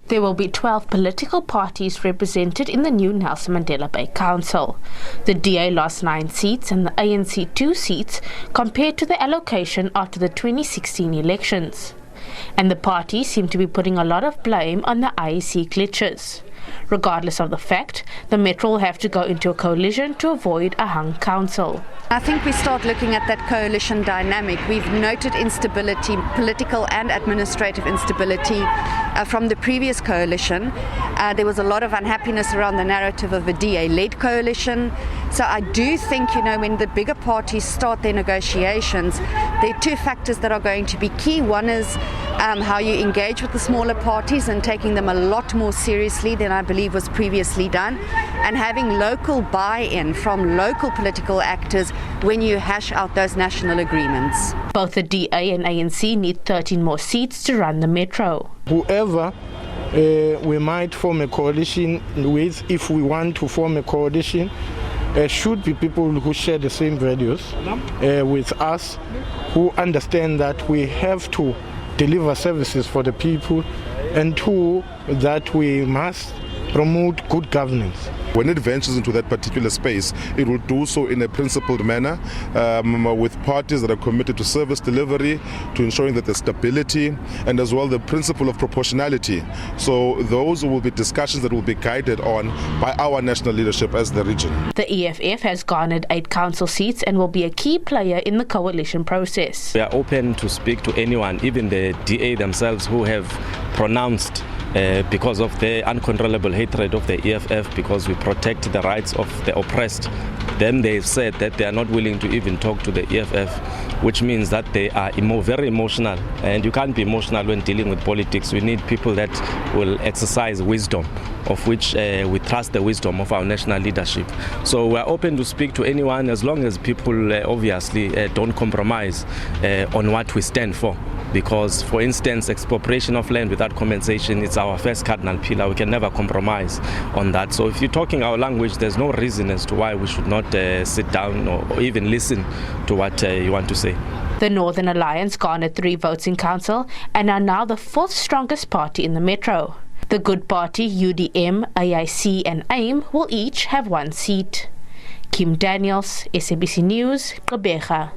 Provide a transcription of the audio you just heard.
There will be 12 political parties represented in the new Nelson Mandela Bay Council. The DA lost 9 seats and the ANC 2 seats compared to the allocation after the 2016 elections. And the parties seem to be putting a lot of blame on the IEC glitches. Regardless of the fact, the Metro will have to go into a coalition to avoid a hung council. I think we start looking at that coalition dynamic. We've noted instability, political and administrative instability from the previous coalition. There was a lot of unhappiness around the narrative of a DA-led coalition. So I do think, when the bigger parties start their negotiations, there are 2 factors that are going to be key. One is how you engage with the smaller parties and taking them a lot more seriously than I believe was previously done, and having local buy-in from local political actors when you hash out those national agreements. Both the DA and ANC need 13 more seats to run the Metro. Whoever we might form a coalition with, if we want to form a coalition, should be people who share the same values with us, who understand that we have to deliver services for the people, and 2, that we must promote good governance. When it ventures into that particular space, it will do so in a principled manner, with parties that are committed to service delivery, to ensuring that there's stability, and as well the principle of proportionality. So those will be discussions that will be guided on by our national leadership as the region. The EFF has garnered 8 council seats and will be a key player in the coalition process. We are open to speak to anyone, even the DA themselves, who have pronounced because of their uncontrollable hatred of the EFF, because we protect the rights of the oppressed. Then they've said that they are not willing to even talk to the EFF, which means that they are very emotional. And you can't be emotional when dealing with politics. We need people that will exercise wisdom, of which we trust the wisdom of our national leadership. So we're open to speak to anyone, as long as people obviously don't compromise on what we stand for. Because, for instance, expropriation of land without compensation is our first cardinal pillar. We can never compromise on that. So if you're talking our language, there's no reason as to why we should not sit down or even listen to what you want to say. The Northern Alliance garnered 3 votes in council and are now the 4th strongest party in the Metro. The Good Party, UDM, AIC and AIM will each have 1 seat. Kim Daniels, SABC News, Gqeberha.